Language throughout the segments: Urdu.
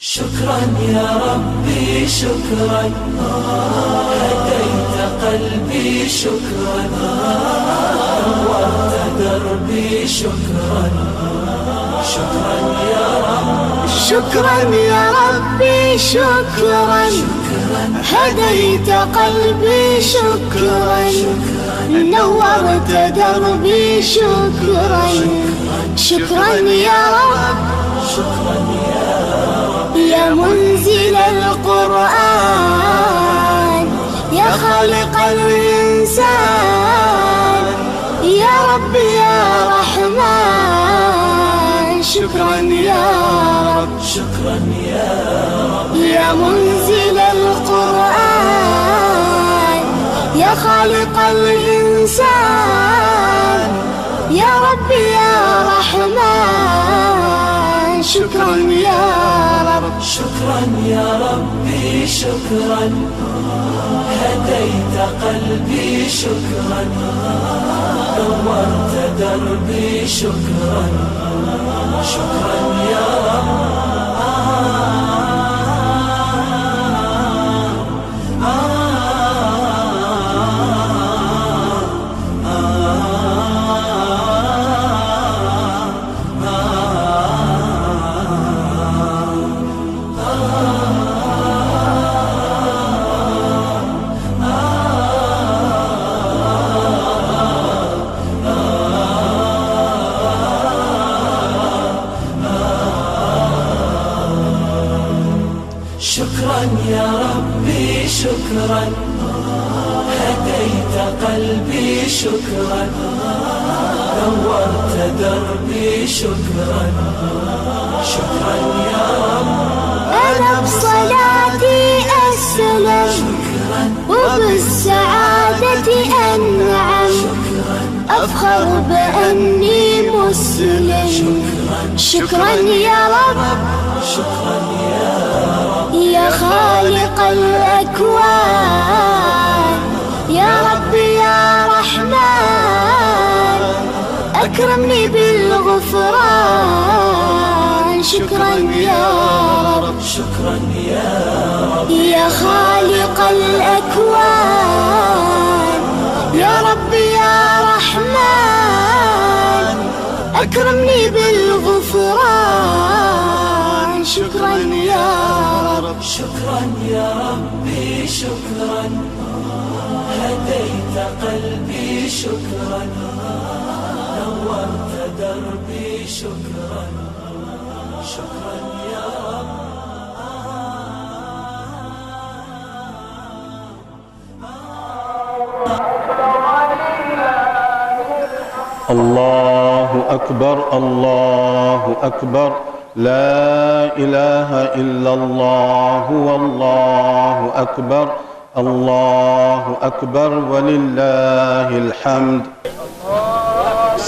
شكرا يا ربي شكرا، هديت قلبي شكرا، نورت دربي شكرا. شكرا يا رب، شكرا يا ربي شكرا، هديت قلبي شكرا، نورت دربي شكرا. شكرا يا رب، شكرا يا رب، يا منزل القرآن، يا خالق الإنسان، يا رب يا رحمن. شكرا يا رب، شكرا يا رب، يا منزل القرآن، يا خالق الإنسان، يا رب يا رحمن. شكرا يا رب، شكرا يا ربي شكرا، هديت قلبي شكرا، نورت دربي شكرا. شكرا يا شكرا يا ربي شكرا، هديت قلبي شكرا، نورت دربي شكرا. شكرا يا رب، أنا بصلاتي أسلم، وبالسعادة أنعم، أفخر بأني مسلم. شكرا يا رب، شكرا يا رب، يا خالق الأكوان، يا رب يا رحمن، أكرمني بالغفران. شكرا يا رب، شكرا يا رب، يا خالق الأكوان، يا رب يا رحمن، أكرمني بالغفران. شكرا يا رب، شكرا يا ربي شكرا، هديت قلبي شكرا، نورت دربي شكرا. شكرا يا رب، الله أكبر الله أكبر، لا إله إلا الله والله أكبر، الله أكبر وللہ الحمد.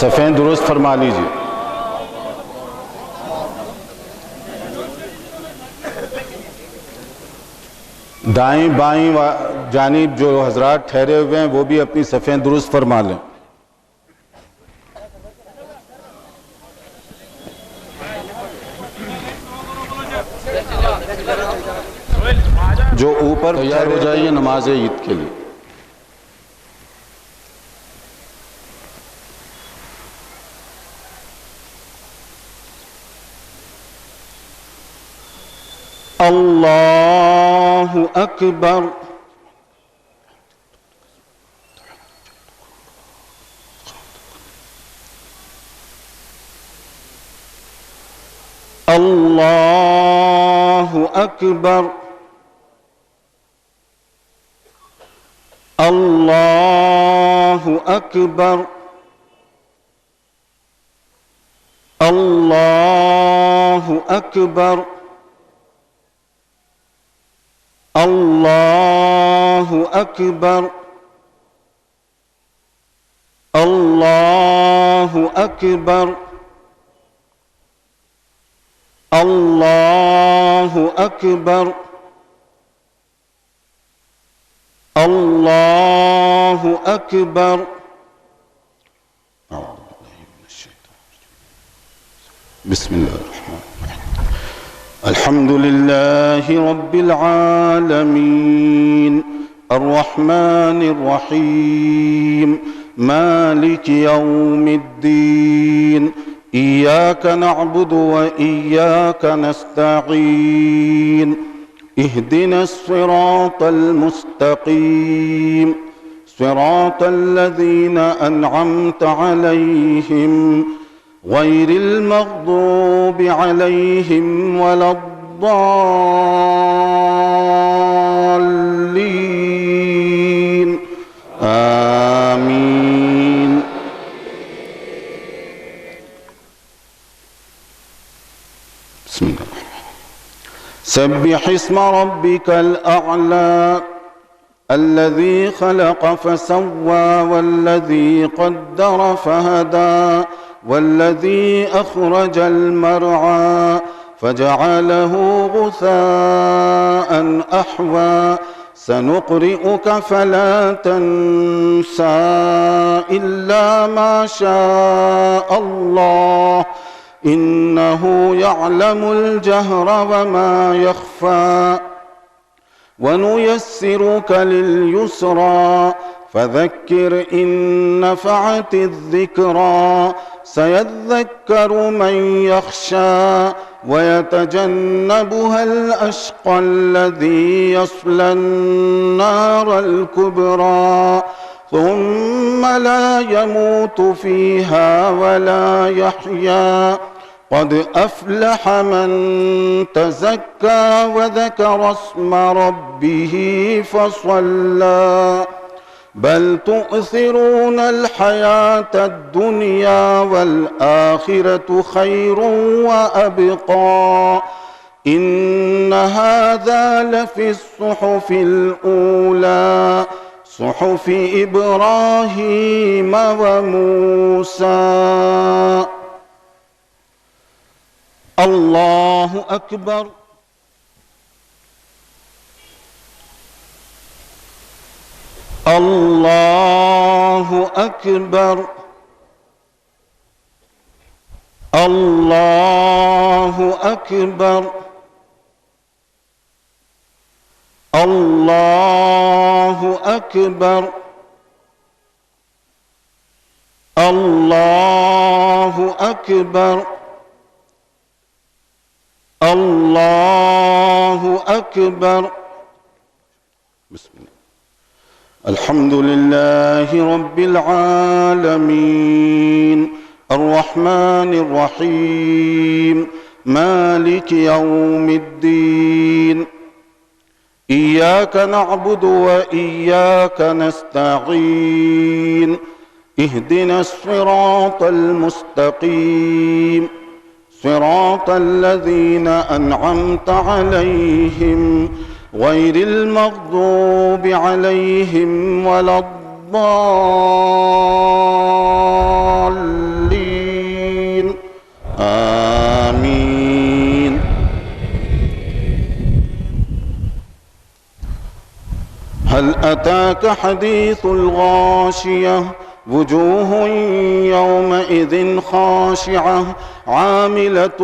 صفیں درست فرما لیجیے. دائیں بائیں جانب جو حضرات ٹھہرے ہوئے ہیں وہ بھی اپنی صفیں درست فرما لیں. جو اوپر تیار ہو جائیے نماز عید کے لیے. اللہ اکبر. اللہ اکبر. اللہ اکبر. اللہ اکبر. اللہ اکبر. اللہ اکبر. اللہ اکبر. اللہ اکبر. بسم اللہ الرحمن الرحیم. الحمد لله رب العالمين الرحمن الرحيم مالك يوم الدين إياك نعبد وإياك نستعين اهدنا الصراط المستقيم صراط الذين أنعمت عليهم غير المغضوب عليهم ولا الضالين آمين. بسم الله. سبح اسم ربك الأعلى الذي خلق فسوى والذي قدر فهدى والذي أخرج المرعى فجعله غثاء أحوى سنقرئك فلا تنسى إلا ما شاء الله إنه يعلم الجهر وما يخفى ونيسرك لليسرى فذكر إن نفعت الذكرى سيذكر من يخشى ويتجنبها الأشقى الذي يصلى النار الكبرى ثم لا يموت فيها ولا يحيا قد أفلح من تزكى وذكر اسم ربه فصلى بل تؤثرون الحياة الدنيا والآخرة خير وأبقى إن هذا لفي الصحف الأولى صحف إبراهيم وموسى. الله أكبر. الله أكبر. الله أكبر. الله أكبر. الله أكبر. الله أكبر. بسم الله. الحمد لله رب العالمين الرحمن الرحيم مالك يوم الدين إياك نعبد وإياك نستعين اهدنا الصراط المستقيم صراط الذين أنعمت عليهم غير المغضوب عليهم ولا الضالين آمين. هل أتاك حديث الغاشية وجوه يومئذ خاشعة عاملة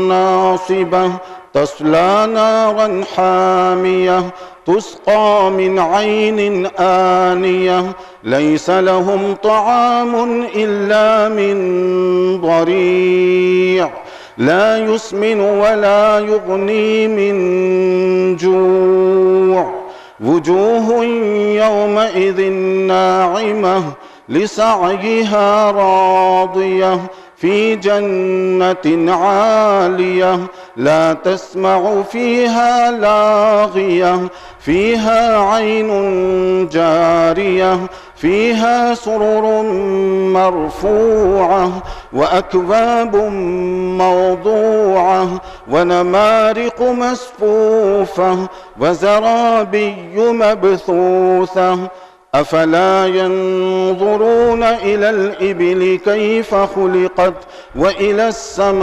ناصبة تصلى نارا حامية تسقى من عين آنية ليس لهم طعام إلا من ضريع لا يسمن ولا يغني من جوع وجوه يومئذ ناعمة لسعيها راضية في جنة عالية لا تسمع فيها لاغية فيها عين جارية فيها سرر مرفوعة وأكواب موضوعة ونمارق مسفوفة وزرابي مبثوثة أفلا ينظرون إلى الإبل كيف خلقت وإلى السماء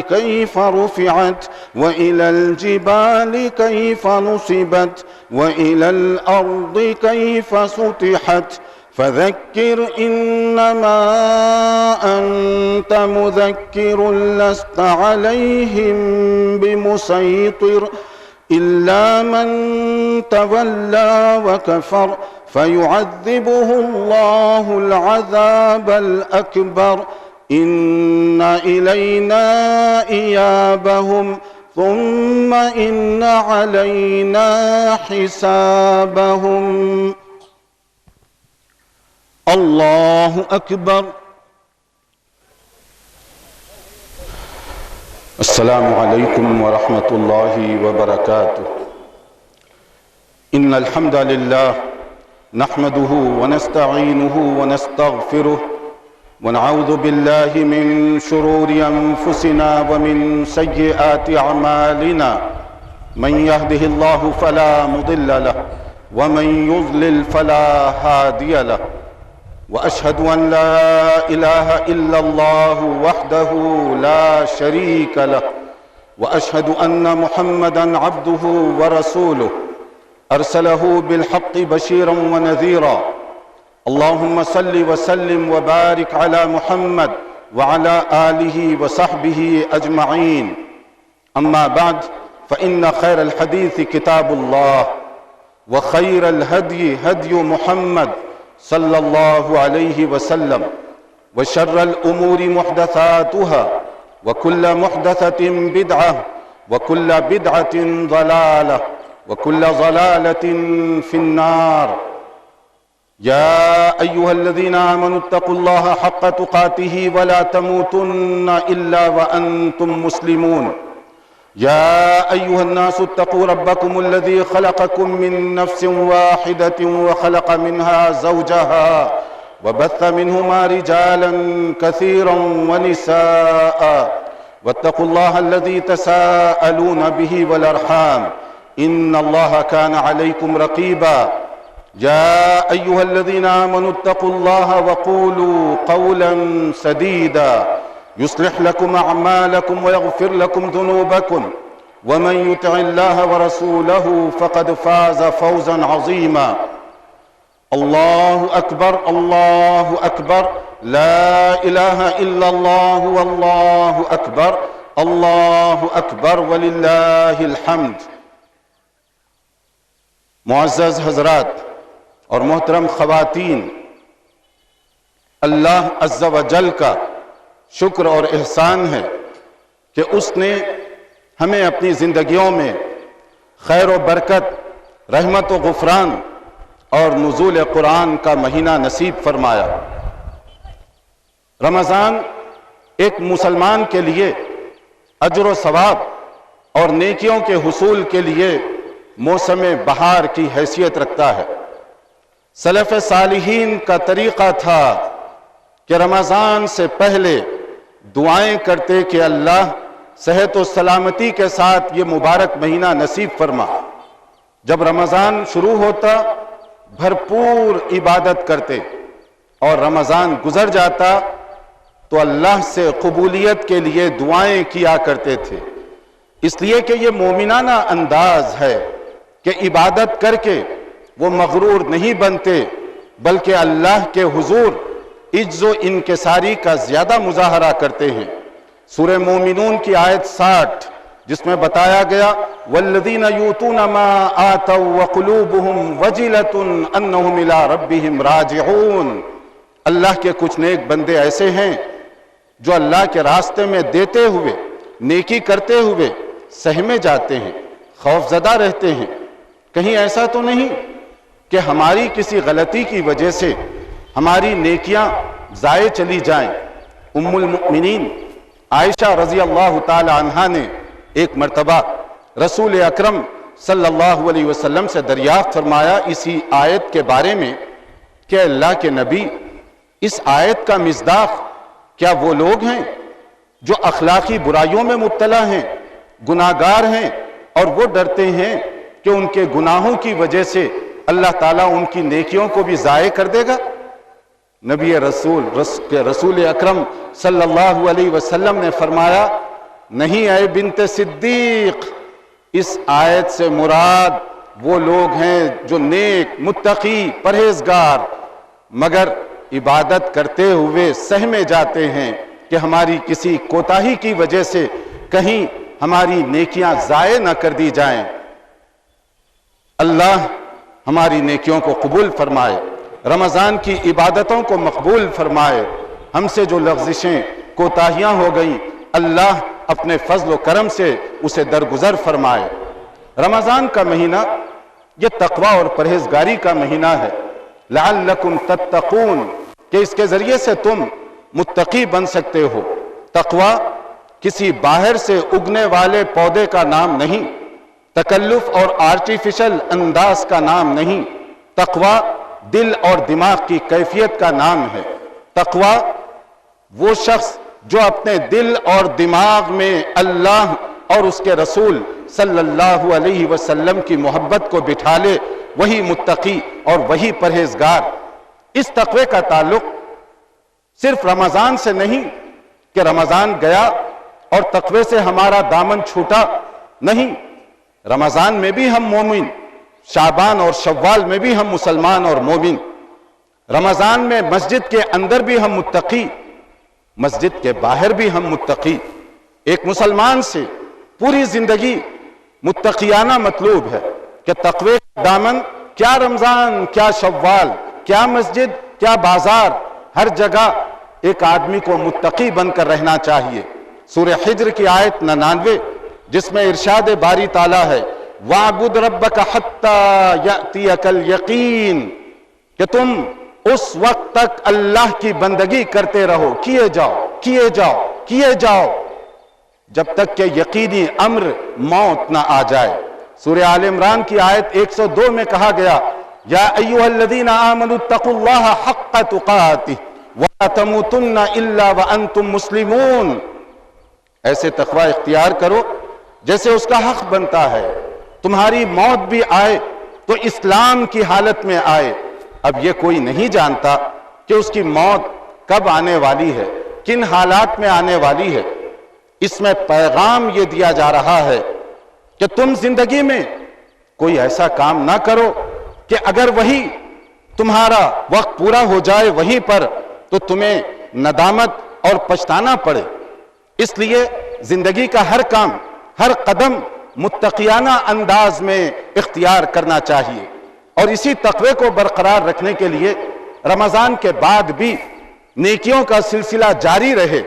كيف رفعت وإلى الجبال كيف نصبت وإلى الأرض كيف سطحت فذكر إنما أنت مذكر لست عليهم بمسيطر إلا من تولى وكفر فيعذبه الله العذاب الأكبر إن إلينا إيابهم ثم إن علينا حسابهم الله أكبر. السلام عليكم ورحمة الله وبركاته. إن الحمد لله نحمده ونستعينه ونستغفره ونعوذ بالله من شرور أنفسنا ومن سيئات أعمالنا من يهده الله فلا مضل له ومن يضلل فلا هادي له وأشهد أن لا إله إلا الله وحده لا شريك له وأشهد أن محمدًا عبده ورسوله أرسله بالحق بشيرًا ونذيرًا. اللهم صل وسلم وبارك على محمد وعلى آله وصحبه أجمعين. أما بعد فإن خير الحديث كتاب الله وخير الهدي هدي محمد صلى الله عليه وسلم وشر الأمور محدثاتها وكل محدثة بدعة وكل بدعة ضلالة وكل ضلالة في النار. يا أيها الذين آمنوا اتقوا الله حق تقاته ولا تموتن إلا وأنتم مسلمون. يا أيها الناس اتقوا ربكم الذي خلقكم من نفس واحدة وخلق منها زوجها وبث منهما رجالا كثيرا ونساء واتقوا الله الذي تساءلون به والأرحام إن الله كان عليكم رقيبا. يا أيها الذين آمنوا اتقوا الله وقولوا قولا سديدا يصلح لكم أعمالكم ويغفر لكم ذنوبكم ومن يطع الله ورسوله فقد فاز فوزا عظيما. الله أكبر الله أكبر لا إله إلا الله والله أكبر الله أكبر ولله الحمد. معزز حضرات اور محترم خواتین، اللہ عز و جل کا شکر اور احسان ہے کہ اس نے ہمیں اپنی زندگیوں میں خیر و برکت، رحمت و غفران اور نزول قرآن کا مہینہ نصیب فرمایا. رمضان ایک مسلمان کے لیے اجر و ثواب اور نیکیوں کے حصول کے لیے موسم بہار کی حیثیت رکھتا ہے. سلف صالحین کا طریقہ تھا کہ رمضان سے پہلے دعائیں کرتے کہ اللہ صحت و سلامتی کے ساتھ یہ مبارک مہینہ نصیب فرما. جب رمضان شروع ہوتا بھرپور عبادت کرتے اور رمضان گزر جاتا تو اللہ سے قبولیت کے لیے دعائیں کیا کرتے تھے. اس لیے کہ یہ مومنانہ انداز ہے کہ عبادت کر کے وہ مغرور نہیں بنتے بلکہ اللہ کے حضور عجز و انکساری کا زیادہ مظاہرہ کرتے ہیں. سورہ مومنون کی آیت 60 جس میں بتایا گیا والذین یؤتون ما آتوا وقلوبهم وجلۃ انہم الی ربہم راجعون. اللہ کے کچھ نیک بندے ایسے ہیں جو اللہ کے راستے میں دیتے ہوئے، نیکی کرتے ہوئے سہمے جاتے ہیں، خوف زدہ رہتے ہیں. کہیں ایسا تو نہیں کہ ہماری کسی غلطی کی وجہ سے ہماری نیکیاں ضائع چلی جائیں. ام المؤمنین عائشہ رضی اللہ تعالی عنہا نے ایک مرتبہ رسول اکرم صلی اللہ علیہ وسلم سے دریافت فرمایا اسی آیت کے بارے میں کہ اللہ کے نبی، اس آیت کا مصداق کیا وہ لوگ ہیں جو اخلاقی برائیوں میں مبتلا ہیں، گناہگار ہیں اور وہ ڈرتے ہیں کہ ان کے گناہوں کی وجہ سے اللہ تعالیٰ ان کی نیکیوں کو بھی ضائع کر دے گا؟ نبی رسول اکرم صلی اللہ علیہ وسلم نے فرمایا نہیں اے بنت صدیق، اس آیت سے مراد وہ لوگ ہیں جو نیک، متقی، پرہیزگار مگر عبادت کرتے ہوئے سہمے جاتے ہیں کہ ہماری کسی کوتاہی کی وجہ سے کہیں ہماری نیکیاں ضائع نہ کر دی جائیں۔ اللہ ہماری نیکیوں کو قبول فرمائے، رمضان کی عبادتوں کو مقبول فرمائے۔ ہم سے جو لغزشیں کوتاہیاں ہو گئیں، اللہ اپنے فضل و کرم سے اسے درگزر فرمائے۔ رمضان کا مہینہ یہ تقوی اور پرہیزگاری کا مہینہ ہے، لعلکم تتقون، کہ اس کے ذریعے سے تم متقی بن سکتے ہو۔ تقوی کسی باہر سے اگنے والے پودے کا نام نہیں، تکلف اور آرٹیفیشل انداز کا نام نہیں، تقوی دل اور دماغ کی کیفیت کا نام ہے۔ تقوی وہ شخص جو اپنے دل اور دماغ میں اللہ اور اس کے رسول صلی اللہ علیہ وسلم کی محبت کو بٹھا لے، وہی متقی اور وہی پرہیزگار۔ اس تقوی کا تعلق صرف رمضان سے نہیں کہ رمضان گیا اور تقوی سے ہمارا دامن چھوٹا، نہیں، رمضان میں بھی ہم مومن، شعبان اور شوال میں بھی ہم مسلمان اور مومن، رمضان میں مسجد کے اندر بھی ہم متقی، مسجد کے باہر بھی ہم متقی۔ ایک مسلمان سے پوری زندگی متقیانہ مطلوب ہے کہ تقوی کا دامن، کیا رمضان، کیا شوال، کیا مسجد، کیا بازار، ہر جگہ ایک آدمی کو متقی بن کر رہنا چاہیے۔ سورہ حجر کی آیت 99 جس میں ارشاد باری تعالیٰ ہے وَاعْبُدْ رَبَّكَ حَتَّى يَأْتِيَكَ الْيَقِينَ، کہ تم اس وقت تک اللہ کی بندگی کرتے رہو، کیے جاؤ کیے جاؤ کیے جاؤ، جب تک کہ یقینی امر موت نہ آ جائے۔ سورہ آل عمران کی آیت 102 میں کہا گیا یا ایھا الذین آمنوا اتقوا اللہ حق تقاتہ ولا تموتن الا وانتم مسلمون، ایسے تقوی اختیار کرو جیسے اس کا حق بنتا ہے، تمہاری موت بھی آئے تو اسلام کی حالت میں آئے۔ اب یہ کوئی نہیں جانتا کہ اس کی موت کب آنے والی ہے، کن حالات میں آنے والی ہے۔ اس میں پیغام یہ دیا جا رہا ہے کہ تم زندگی میں کوئی ایسا کام نہ کرو کہ اگر وہی تمہارا وقت پورا ہو جائے وہیں پر تو تمہیں ندامت اور پچھتانا پڑے۔ اس لیے زندگی کا ہر کام، ہر قدم متقیانہ انداز میں اختیار کرنا چاہیے، اور اسی تقوی کو برقرار رکھنے کے لیے رمضان کے بعد بھی نیکیوں کا سلسلہ جاری رہے۔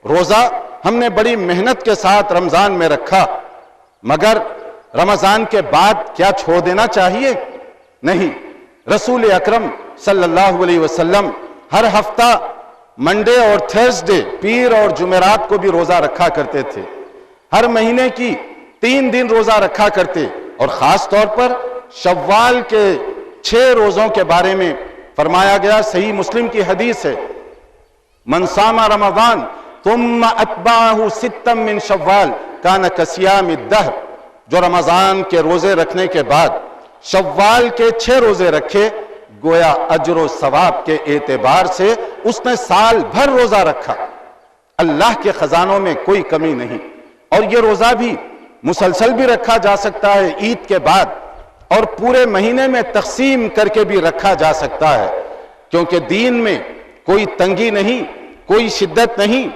روزہ ہم نے بڑی محنت کے ساتھ رمضان میں رکھا، مگر رمضان کے بعد کیا چھوڑ دینا چاہیے؟ نہیں، رسول اکرم صلی اللہ علیہ وسلم ہر ہفتہ منڈے اور تھرسڈے، پیر اور جمعرات کو بھی روزہ رکھا کرتے تھے، ہر مہینے کی 3 دن روزہ رکھا کرتے، اور خاص طور پر شوال کے 6 روزوں کے بارے میں فرمایا گیا، صحیح مسلم کی حدیث ہے من صام رمضان ثم اتبعہ 6 من شوال کان کصیام الدہر، جو رمضان کے روزے رکھنے کے بعد شوال کے 6 روزے رکھے، گویا اجر و ثواب کے اعتبار سے اس نے سال بھر روزہ رکھا۔ اللہ کے خزانوں میں کوئی کمی نہیں، اور یہ روزہ بھی مسلسل بھی رکھا جا سکتا ہے عید کے بعد، اور پورے مہینے میں تقسیم کر کے بھی رکھا جا سکتا ہے، کیونکہ دین میں کوئی تنگی نہیں، کوئی شدت نہیں۔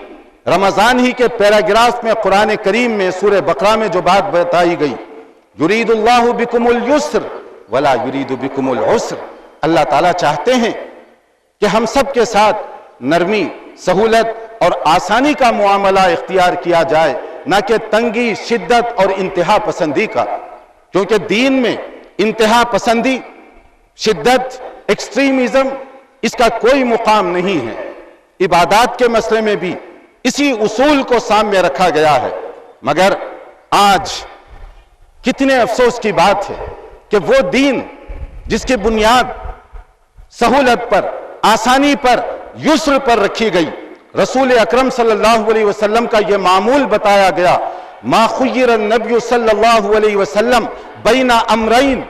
رمضان ہی کے پیراگراف میں قرآن کریم میں سورہ بقرہ میں جو بات بتائی گئی یرید اللہ بکم اليسر ولا یرید بکم العسر، اللہ تعالیٰ چاہتے ہیں کہ ہم سب کے ساتھ نرمی، سہولت اور آسانی کا معاملہ اختیار کیا جائے، نہ کہ تنگی، شدت اور انتہا پسندی کا، کیونکہ دین میں انتہا پسندی، شدت، ایکسٹریمزم، اس کا کوئی مقام نہیں ہے۔ عبادات کے مسئلے میں بھی اسی اصول کو سامنے رکھا گیا ہے، مگر آج کتنے افسوس کی بات ہے کہ وہ دین جس کی بنیاد سہولت پر، آسانی پر، یسر پر رکھی گئی، رسول اکرم صلی اللہ علیہ وسلم کا یہ معمول بتایا گیا ما خیر النبی صلی اللہ علیہ وسلم بین امرین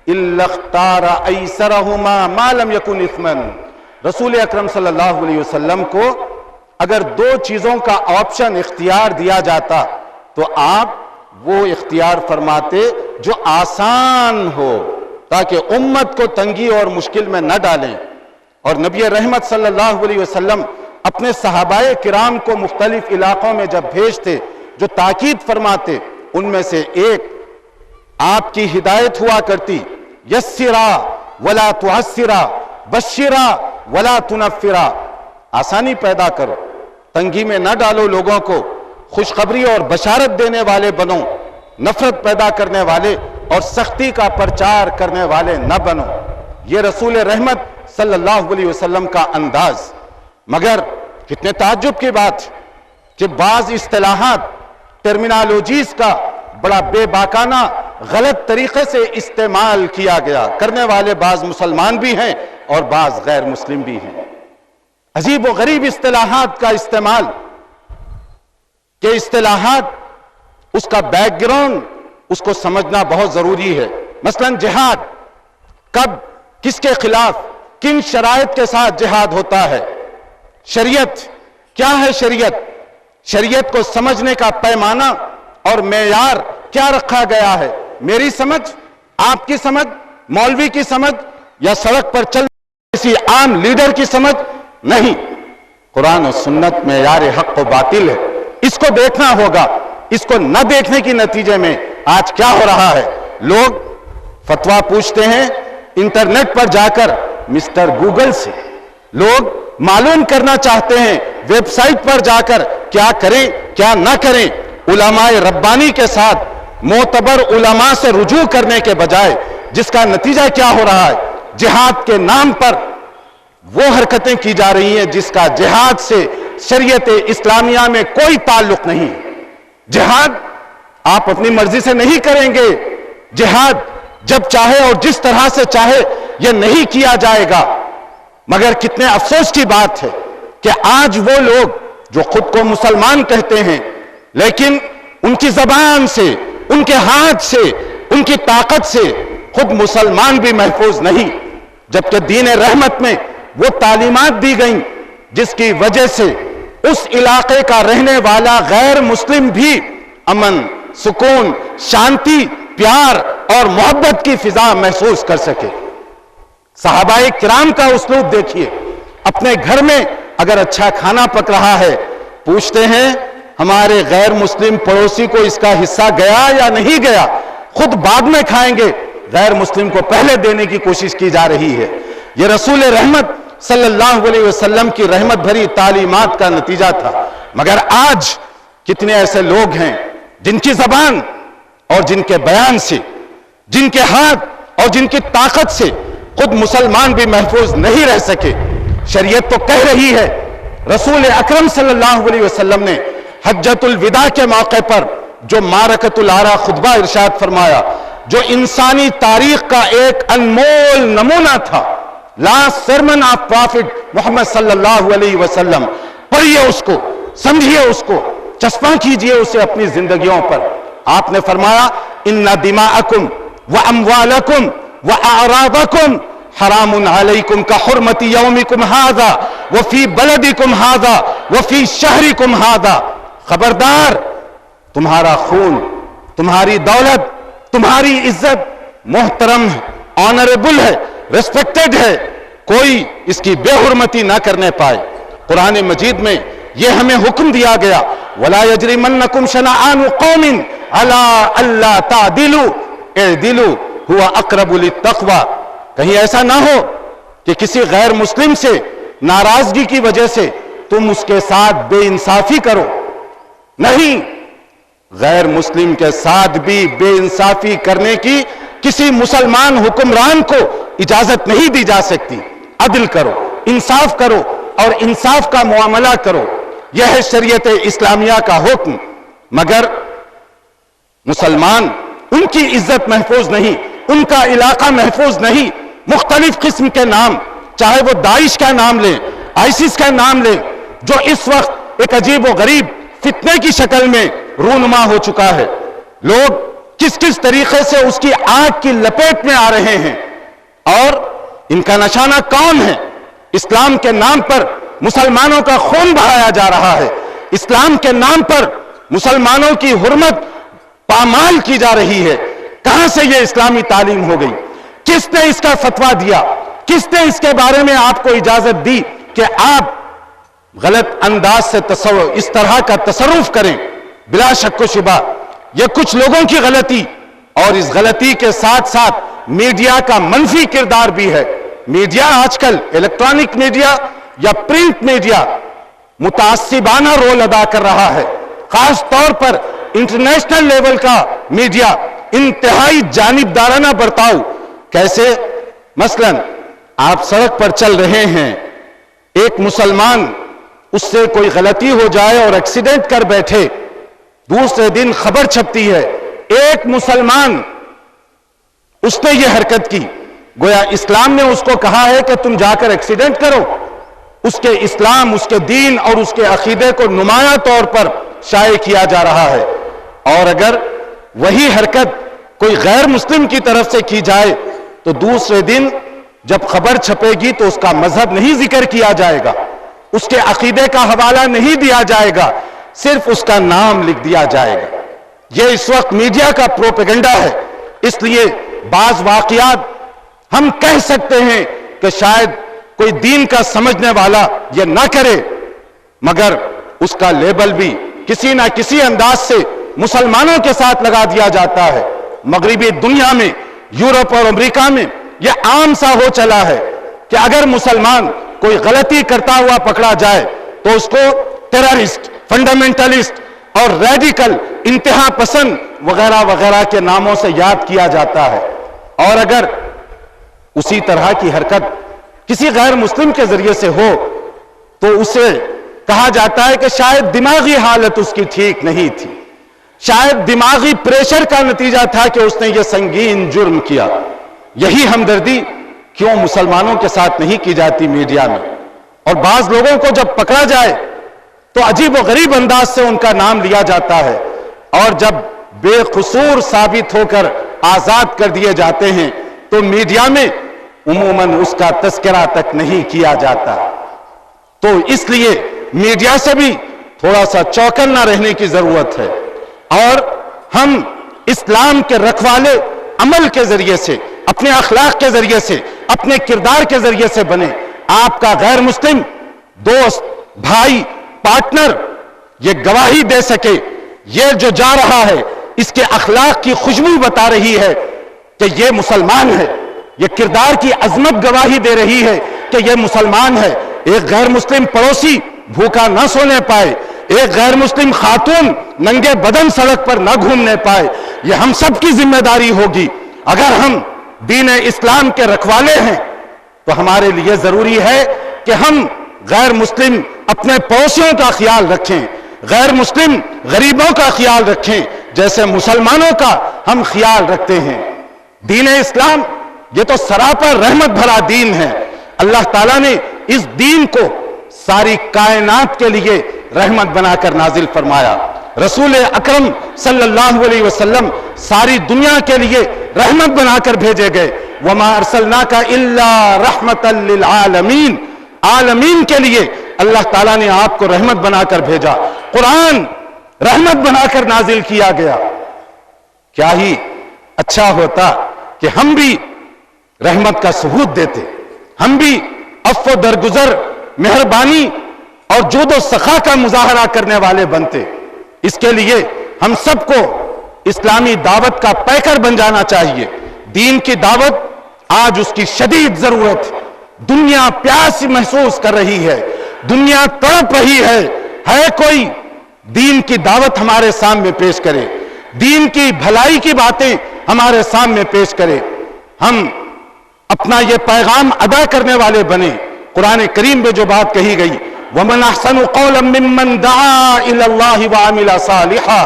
الا اختار ایسرہما ما لم یکن اثما، رسول اکرم صلی اللہ علیہ وسلم کو اگر 2 چیزوں کا آپشن اختیار دیا جاتا تو آپ وہ اختیار فرماتے جو آسان ہو، تاکہ امت کو تنگی اور مشکل میں نہ ڈالیں۔ اور نبی رحمت صلی اللہ علیہ وسلم اپنے صحابہ کرام کو مختلف علاقوں میں جب بھیجتے جو تاکید فرماتے، ان میں سے ایک آپ کی ہدایت ہوا کرتی، یسرا ولا تعسرا بشرا ولا تنفرا، آسانی پیدا کرو، تنگی میں نہ ڈالو لوگوں کو، خوشخبری اور بشارت دینے والے بنو، نفرت پیدا کرنے والے اور سختی کا پرچار کرنے والے نہ بنو۔ یہ رسول رحمت صلی اللہ علیہ وسلم کا انداز۔ مگر کتنے تعجب کی بات کہ بعض اصطلاحات، ٹرمینالوجیز کا بڑا بے باکانہ غلط طریقے سے استعمال کیا گیا، کرنے والے بعض مسلمان بھی ہیں اور بعض غیر مسلم بھی ہیں۔ عجیب و غریب اصطلاحات کا استعمال، کہ اصطلاحات اس کا بیک گراؤنڈ اس کو سمجھنا بہت ضروری ہے۔ مثلا جہاد، کب کس کے خلاف کن شرائط کے ساتھ جہاد ہوتا ہے؟ شریعت کیا ہے؟ شریعت کو سمجھنے کا پیمانہ اور معیار کیا رکھا گیا ہے؟ میری سمجھ، آپ کی سمجھ، مولوی کی سمجھ، یا سڑک پر چل کسی عام لیڈر کی سمجھ؟ نہیں، قرآن و سنت معیار حق و باطل ہے، اس کو دیکھنا ہوگا۔ اس کو نہ دیکھنے کی نتیجے میں آج کیا ہو رہا ہے؟ لوگ فتویٰ پوچھتے ہیں انٹرنیٹ پر جا کر مسٹر گوگل سے، لوگ معلوم کرنا چاہتے ہیں ویب سائٹ پر جا کر کیا کریں کیا نہ کریں۔ علماء ربانی کے ساتھ معتبر علماء سے رجوع کرنے کے بجائے جس کا نتیجہ کیا ہو رہا ہے؟ جہاد کے نام پر وہ حرکتیں کی جا رہی ہیں جس کا جہاد سے شریعت اسلامیہ میں کوئی تعلق نہیں۔ جہاد آپ اپنی مرضی سے نہیں کریں گے، جہاد جب چاہے اور جس طرح سے چاہے یہ نہیں کیا جائے گا۔ مگر کتنے افسوس کی بات ہے کہ آج وہ لوگ جو خود کو مسلمان کہتے ہیں لیکن ان کی زبان سے، ان کے ہاتھ سے، ان کی طاقت سے خود مسلمان بھی محفوظ نہیں، جبکہ دین رحمت میں وہ تعلیمات دی گئیں جس کی وجہ سے اس علاقے کا رہنے والا غیر مسلم بھی امن، سکون، شانتی، پیار اور محبت کی فضا محسوس کر سکے۔ صحابہ کرام کا اسلوب دیکھیے، اپنے گھر میں اگر اچھا کھانا پک رہا ہے پوچھتے ہیں ہمارے غیر مسلم پڑوسی کو اس کا حصہ گیا یا نہیں گیا، خود بعد میں کھائیں گے، غیر مسلم کو پہلے دینے کی کوشش کی جا رہی ہے۔ یہ رسول رحمت صلی اللہ علیہ وسلم کی رحمت بھری تعلیمات کا نتیجہ تھا۔ مگر آج کتنے ایسے لوگ ہیں جن کی زبان اور جن کے بیان سے، جن کے ہاتھ اور جن کی طاقت سے خود مسلمان بھی محفوظ نہیں رہ سکے۔ شریعت تو کہہ رہی ہے، رسول اکرم صلی اللہ علیہ وسلم نے حجۃ الوداع کے موقع پر جو معرکۃ العرا خطبہ ارشاد فرمایا، جو انسانی تاریخ کا ایک انمول نمونہ تھا، لاسٹ سرمن آف پرافٹ محمد صلی اللہ علیہ وسلم، پڑھیے اس کو، سمجھیے اس کو، چسپاں کیجئے اسے اپنی زندگیوں پر۔ آپ نے فرمایا ان دماءکم واموالکم واعراضکم حرام علیکم کحرمت یومکم ھذا وفی بلدکم ھذا وفی شہرکم ھذا، خبردار، تمہارا خون، تمہاری دولت، تمہاری عزت محترم ہے، آنریبل ہے، ریسپیکٹڈ ہے، کوئی اس کی بے حرمتی نہ کرنے پائے۔ قرآن مجید میں یہ ہمیں حکم دیا گیا وَلَا يَجْرِمَنَّكُمْ شَنَآنُ قَوْمٍ عَلَىٰ أَلَّا تَعْدِلُوا اعْدِلُوا هُوَ أَقْرَبُ لِلتَّقْوَىٰ، کہیں ایسا نہ ہو کہ کسی غیر مسلم سے ناراضگی کی وجہ سے تم اس کے ساتھ بے انصافی کرو۔ نہیں، غیر مسلم کے ساتھ بھی بے انصافی کرنے کی کسی مسلمان حکمران کو اجازت نہیں دی جا سکتی۔ عدل کرو، انصاف کرو اور انصاف کا معاملہ کرو، یہ ہے شریعت اسلامیہ کا حکم۔ مگر مسلمان، ان کی عزت محفوظ نہیں، ان کا علاقہ محفوظ نہیں، مختلف قسم کے نام، چاہے وہ داعش کا نام لیں، آئسس کا نام لیں، جو اس وقت ایک عجیب و غریب فتنے کی شکل میں رونما ہو چکا ہے۔ لوگ کس کس طریقے سے اس کی آگ کی لپیٹ میں آ رہے ہیں، اور ان کا نشانہ کون ہے؟ اسلام کے نام پر مسلمانوں کا خون بہایا جا رہا ہے، اسلام کے نام پر مسلمانوں کی حرمت پامال کی جا رہی ہے۔ کہاں سے یہ اسلامی تعلیم ہو گئی؟ کس نے اس کا فتویٰ دیا؟ کس نے اس کے بارے میں آپ کو اجازت دی کہ آپ غلط انداز سے اس طرح کا تصرف کریں؟ بلا شک و شبہ یہ کچھ لوگوں کی غلطی، اور اس غلطی کے ساتھ ساتھ میڈیا کا منفی کردار بھی ہے۔ میڈیا آج کل الیکٹرانک میڈیا یا پرنٹ میڈیا متعصبانہ رول ادا کر رہا ہے، خاص طور پر انٹرنیشنل لیول کا میڈیا انتہائی جانبدارانہ برتاؤ۔ کیسے؟ مثلا آپ سڑک پر چل رہے ہیں، ایک مسلمان اس سے کوئی غلطی ہو جائے اور ایکسیڈنٹ کر بیٹھے، دوسرے دن خبر چھپتی ہے ایک مسلمان اس نے یہ حرکت کی، گویا اسلام نے اس کو کہا ہے کہ تم جا کر ایکسیڈنٹ کرو۔ اس کے اسلام، اس کے دین اور اس کے عقیدے کو نمایاں طور پر شائع کیا جا رہا ہے۔ اور اگر وہی حرکت کوئی غیر مسلم کی طرف سے کی جائے تو دوسرے دن جب خبر چھپے گی تو اس کا مذہب نہیں ذکر کیا جائے گا، اس کے عقیدے کا حوالہ نہیں دیا جائے گا، صرف اس کا نام لکھ دیا جائے گا۔ یہ اس وقت میڈیا کا پروپیگنڈا ہے۔ اس لیے بعض واقعات ہم کہہ سکتے ہیں کہ شاید کوئی دین کا سمجھنے والا یہ نہ کرے، مگر اس کا لیبل بھی کسی نہ کسی انداز سے مسلمانوں کے ساتھ لگا دیا جاتا ہے۔ مغربی دنیا میں، یورپ اور امریکہ میں یہ عام سا ہو چلا ہے کہ اگر مسلمان کوئی غلطی کرتا ہوا پکڑا جائے تو اس کو ٹیررسٹ، فنڈامنٹلسٹ اور ریڈیکل، انتہا پسند وغیرہ وغیرہ کے ناموں سے یاد کیا جاتا ہے۔ اور اگر اسی طرح کی حرکت کسی غیر مسلم کے ذریعے سے ہو تو اسے کہا جاتا ہے کہ شاید دماغی حالت اس کی ٹھیک نہیں تھی، شاید دماغی پریشر کا نتیجہ تھا کہ اس نے یہ سنگین جرم کیا۔ یہی ہمدردی کیوں مسلمانوں کے ساتھ نہیں کی جاتی میڈیا میں؟ اور بعض لوگوں کو جب پکڑا جائے تو عجیب و غریب انداز سے ان کا نام لیا جاتا ہے، اور جب بے قصور ثابت ہو کر آزاد کر دیے جاتے ہیں تو میڈیا میں عموماً اس کا تذکرہ تک نہیں کیا جاتا۔ تو اس لیے میڈیا سے بھی تھوڑا سا چوکنا رہنے کی ضرورت ہے، اور ہم اسلام کے رکھوالے عمل کے ذریعے سے، اپنے اخلاق کے ذریعے سے، اپنے کردار کے ذریعے سے بنے۔ آپ کا غیر مسلم دوست، بھائی، پارٹنر یہ گواہی دے سکے یہ جو جا رہا ہے اس کے اخلاق کی خوشبو بتا رہی ہے کہ یہ مسلمان ہے، یہ کردار کی عظمت گواہی دے رہی ہے کہ یہ مسلمان ہے۔ ایک غیر مسلم پڑوسی بھوکا نہ سونے پائے، ایک غیر مسلم خاتون ننگے بدن سڑک پر نہ گھومنے پائے، یہ ہم سب کی ذمہ داری ہوگی۔ اگر ہم دین اسلام کے رکھوالے ہیں تو ہمارے لیے ضروری ہے کہ ہم غیر مسلم اپنے پڑوسیوں کا خیال رکھیں، غیر مسلم غریبوں کا خیال رکھیں جیسے مسلمانوں کا ہم خیال رکھتے ہیں۔ دین اسلام یہ تو سراپا رحمت بھرا دین ہے۔ اللہ تعالیٰ نے اس دین کو ساری کائنات کے لیے رحمت بنا کر نازل فرمایا۔ رسول اکرم صلی اللہ علیہ وسلم ساری دنیا کے لیے رحمت بنا کر بھیجے گئے۔ وَمَا أَرْسَلْنَاكَ إِلَّا رَحْمَةً لِّلْعَالَمِينَ، عالمین کے لیے اللہ تعالیٰ نے آپ کو رحمت بنا کر بھیجا۔ قرآن رحمت بنا کر نازل کیا گیا۔ کیا ہی اچھا ہوتا کہ ہم بھی رحمت کا ثبوت دیتے، ہم بھی عفو درگزر، مہربانی اور جود و سخا کا مظاہرہ کرنے والے بنتے۔ اس کے لیے ہم سب کو اسلامی دعوت کا پیکر بن جانا چاہیے۔ دین کی دعوت آج اس کی شدید ضرورت ہے۔ دنیا پیاس محسوس کر رہی ہے، دنیا تڑپ رہی ہے کوئی دین کی دعوت ہمارے سامنے پیش کرے، دین کی بھلائی کی باتیں ہمارے سامنے پیش کرے، ہم اپنا یہ پیغام ادا کرنے والے بنے۔ قرآن کریم میں جو بات کہی گئی وَمَنْ أَحْسَنُ قَوْلًا مِّمَّنْ دَعَا إِلَى اللَّهِ وَعَمِلَ صَالِحًا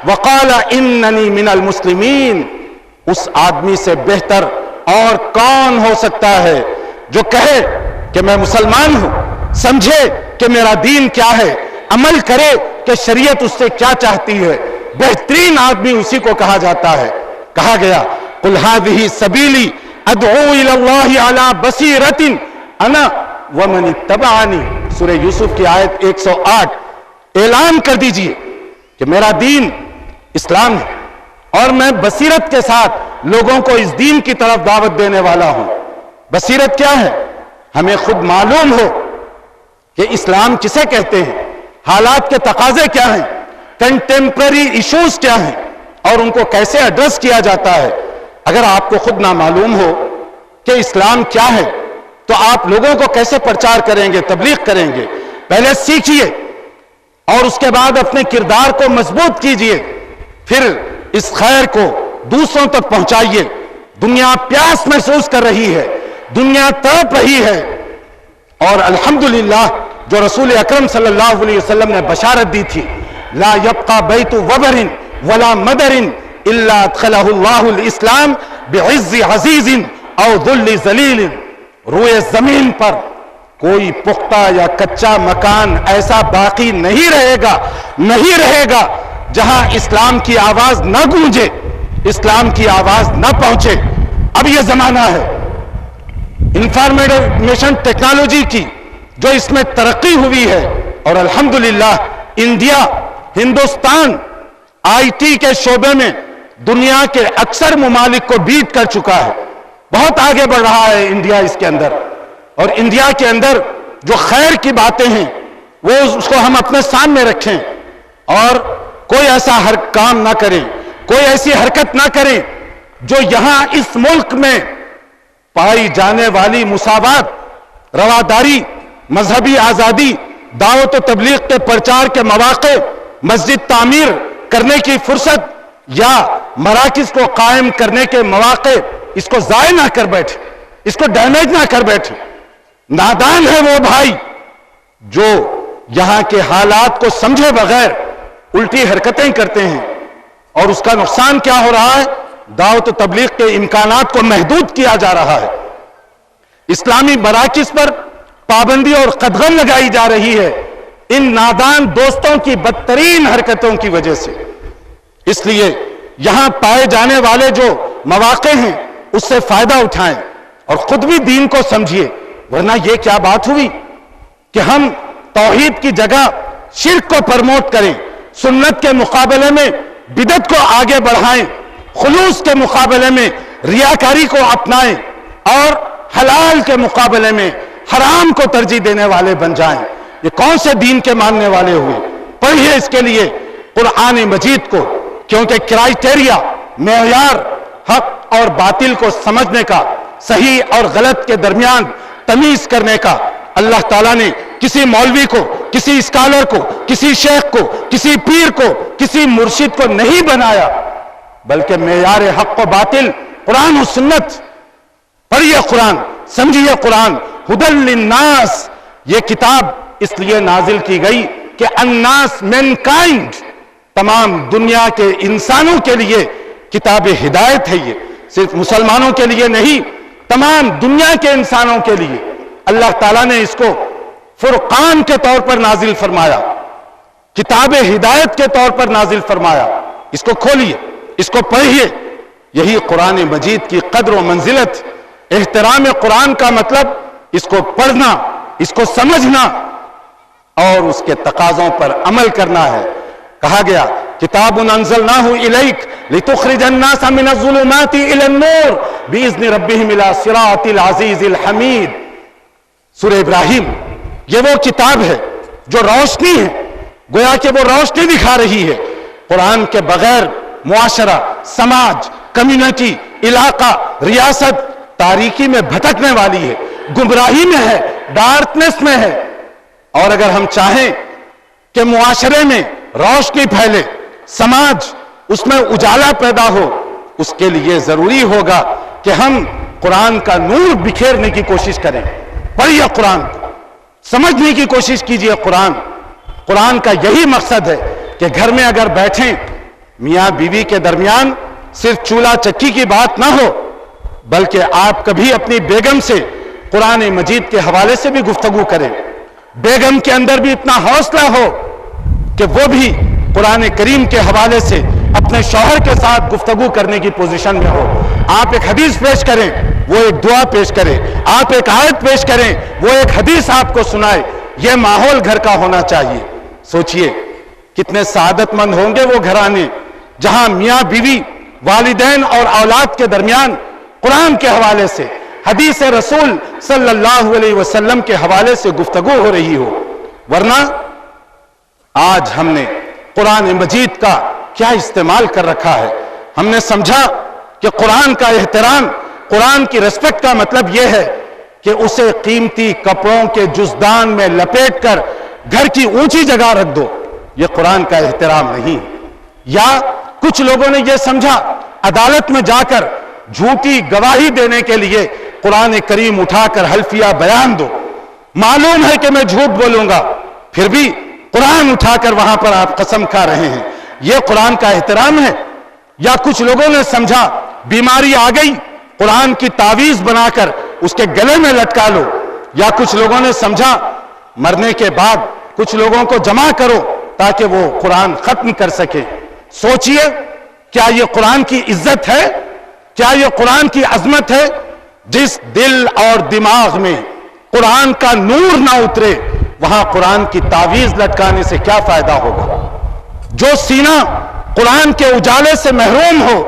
وَقَالَ إِنَّنِي مِنَ الْمُسْلِمِينَ، اس آدمی سے بہتر اور کون ہو سکتا ہے جو کہے کہ میں مسلمان ہوں، سمجھے کہ میرا دین کیا ہے، عمل کرے کہ شریعت اس سے کیا چاہتی ہے۔ بہترین آدمی اسی کو کہا جاتا ہے۔ کہا گیا قُلْ هَذِهِ سَبِيلِي أَدْعُو إِلَى اللَّهِ عَلَى بَصِيرَةٍ أَنَا وَمَنِ اتَّبَعَنِي، سورہ یوسف کی آیت 108۔ اعلان کر دیجئے کہ میرا دین اسلام ہے اور میں بصیرت کے ساتھ لوگوں کو اس دین کی طرف دعوت دینے والا ہوں۔ بصیرت کیا ہے؟ ہمیں خود معلوم ہو کہ اسلام کسے کہتے ہیں، حالات کے تقاضے کیا ہیں، کنٹمپرری ایشوز کیا ہیں اور ان کو کیسے ایڈریس کیا جاتا ہے۔ اگر آپ کو خود نہ معلوم ہو کہ اسلام کیا ہے تو آپ لوگوں کو کیسے پرچار کریں گے، تبلیغ کریں گے؟ پہلے سیکھیے اور اس کے بعد اپنے کردار کو مضبوط کیجئے، پھر اس خیر کو دوسروں تک پہنچائیے۔ دنیا پیاس محسوس کر رہی ہے، دنیا تڑپ رہی ہے، اور الحمدللہ جو رسول اکرم صلی اللہ علیہ وسلم نے بشارت دی تھی، لا یبقى بیت وبر ولا مدر الا ادخلہ اللہ الاسلام بعز عزیز او ذل ذلیل، روئے زمین پر کوئی پختہ یا کچا مکان ایسا باقی نہیں رہے گا جہاں اسلام کی آواز نہ گونجے، اسلام کی آواز نہ پہنچے۔ اب یہ زمانہ ہے انفارمیشن ٹیکنالوجی کی جو اس میں ترقی ہوئی ہے، اور الحمدللہ انڈیا، ہندوستان آئی ٹی کے شعبے میں دنیا کے اکثر ممالک کو بیٹ کر چکا ہے، بہت آگے بڑھ رہا ہے انڈیا اس کے اندر۔ اور انڈیا کے اندر جو خیر کی باتیں ہیں وہ اس کو ہم اپنے سامنے رکھیں، اور کوئی ایسا ہر کام نہ کریں، کوئی ایسی حرکت نہ کریں جو یہاں اس ملک میں پائی جانے والی مساوات، رواداری، مذہبی آزادی، دعوت و تبلیغ کے پرچار کے مواقع، مسجد تعمیر کرنے کی فرصت یا مراکز کو قائم کرنے کے مواقع، اس کو ضائع نہ کر بیٹھے، اس کو ڈیمیج نہ کر بیٹھے۔ نادان ہے وہ بھائی جو یہاں کے حالات کو سمجھے بغیر الٹی حرکتیں کرتے ہیں، اور اس کا نقصان کیا ہو رہا ہے؟ دعوت و تبلیغ کے امکانات کو محدود کیا جا رہا ہے، اسلامی مراکز پر پابندی اور قدغن لگائی جا رہی ہے ان نادان دوستوں کی بدترین حرکتوں کی وجہ سے۔ اس لیے یہاں پائے جانے والے جو مواقع ہیں اس سے فائدہ اٹھائیں اور خود بھی دین کو سمجھیے، ورنہ یہ کیا بات ہوئی کہ ہم توحید کی جگہ شرک کو پرموٹ کریں، سنت کے مقابلے میں بدعت کو آگے بڑھائیں، خلوص کے مقابلے میں ریاکاری کو اپنائیں، اور حلال کے مقابلے میں حرام کو ترجیح دینے والے بن جائیں۔ یہ کون سے دین کے ماننے والے ہوئے؟ پڑھیے اس کے لیے قرآن مجید کو، کیونکہ کرائیٹیریا، معیار حق اور باطل کو سمجھنے کا، صحیح اور غلط کے درمیان تمیز کرنے کا اللہ تعالیٰ نے کسی مولوی کو، کسی اسکالر کو، کسی شیخ کو، کسی پیر کو، کسی مرشد کو نہیں بنایا، بلکہ معیار حق و باطل قرآن و سنت۔ پڑھیے قرآن، سمجھیے قرآن۔ ہدی للناس، یہ کتاب اس لیے نازل کی گئی کہ الناس مینکائنڈ، تمام دنیا کے انسانوں کے لیے کتاب ہدایت ہے۔ یہ صرف مسلمانوں کے لیے نہیں، تمام دنیا کے انسانوں کے لیے اللہ تعالیٰ نے اس کو فرقان کے طور پر نازل فرمایا، کتاب ہدایت کے طور پر نازل فرمایا۔ اس کو کھولیے، اس کو پڑھیے۔ یہی قرآن مجید کی قدر و منزلت۔ احترام قرآن کا مطلب اس کو پڑھنا، اس کو سمجھنا اور اس کے تقاضوں پر عمل کرنا ہے۔ کہا گیا کتاب انزلناہ الیک لتخرج الناس من الظلمات الی النور باذن ربهم الی صراط العزیز الحمید۔ سورہ ابراہیم، یہ وہ کتاب ہے جو روشنی ہے، گویا کہ وہ روشنی دکھا رہی ہے۔ قرآن کے بغیر معاشرہ، سماج، کمیونٹی، علاقہ، ریاست تاریکی میں بھٹکنے والی ہے، گمراہی میں ہے، ڈارکنیس میں ہے۔ اور اگر ہم چاہیں کہ معاشرے میں روشنی پھیلے، سماج اس میں اجالا پیدا ہو، اس کے لیے ضروری ہوگا کہ ہم قرآن کا نور بکھیرنے کی کوشش کریں۔ پڑھیے قرآن کو، سمجھنے کی کوشش کیجئے قرآن۔ قرآن کا یہی مقصد ہے کہ گھر میں اگر بیٹھیں، میاں بیوی کے درمیان صرف چولہا چکی کی بات نہ ہو، بلکہ آپ کبھی اپنی بیگم سے قرآن مجید کے حوالے سے بھی گفتگو کریں۔ بیگم کے اندر بھی اتنا حوصلہ ہو کہ وہ بھی قرآن کریم کے حوالے سے اپنے شوہر کے ساتھ گفتگو کرنے کی پوزیشن میں ہو۔ آپ ایک حدیث پیش کریں، وہ ایک دعا پیش کرے، آپ ایک آیت پیش کریں، وہ ایک حدیث آپ کو سنائے۔ یہ ماحول گھر کا ہونا چاہیے۔ سوچئے کتنے سعادت مند ہوں گے وہ گھرانے جہاں میاں بیوی، والدین اور اولاد کے درمیان قرآن کے حوالے سے، حدیث رسول صلی اللہ علیہ وسلم کے حوالے سے گفتگو ہو رہی ہو، ورنہ آج ہم نے قرآن مجید کا کیا استعمال کر رکھا ہے۔ ہم نے سمجھا کہ قرآن کا احترام، قرآن کی ریسپیکٹ کا مطلب یہ ہے کہ اسے قیمتی کپڑوں کے جزدان میں لپیٹ کر گھر کی اونچی جگہ رکھ دو، یہ قرآن کا احترام نہیں۔ یا کچھ لوگوں نے یہ سمجھا عدالت میں جا کر جھوٹی گواہی دینے کے لیے قرآن کریم اٹھا کر حلفیہ بیان دو، معلوم ہے کہ میں جھوٹ بولوں گا، پھر بھی قرآن اٹھا کر وہاں پر آپ قسم کھا رہے ہیں، یہ قرآن کا احترام ہے۔ یا کچھ لوگوں نے سمجھا بیماری آ گئی، قرآن کی تعویذ بنا کر اس کے گلے میں لٹکا لو۔ یا کچھ لوگوں نے سمجھا مرنے کے بعد کچھ لوگوں کو جمع کرو تاکہ وہ قرآن ختم کر سکے۔ سوچئے، کیا یہ قرآن کی عزت ہے؟ کیا یہ قرآن کی عظمت ہے؟ جس دل اور دماغ میں قرآن کا نور نہ اترے، وہاں قرآن کی تعویذ لٹکانے سے کیا فائدہ ہوگا؟ جو سینہ قرآن کے اجالے سے محروم ہو،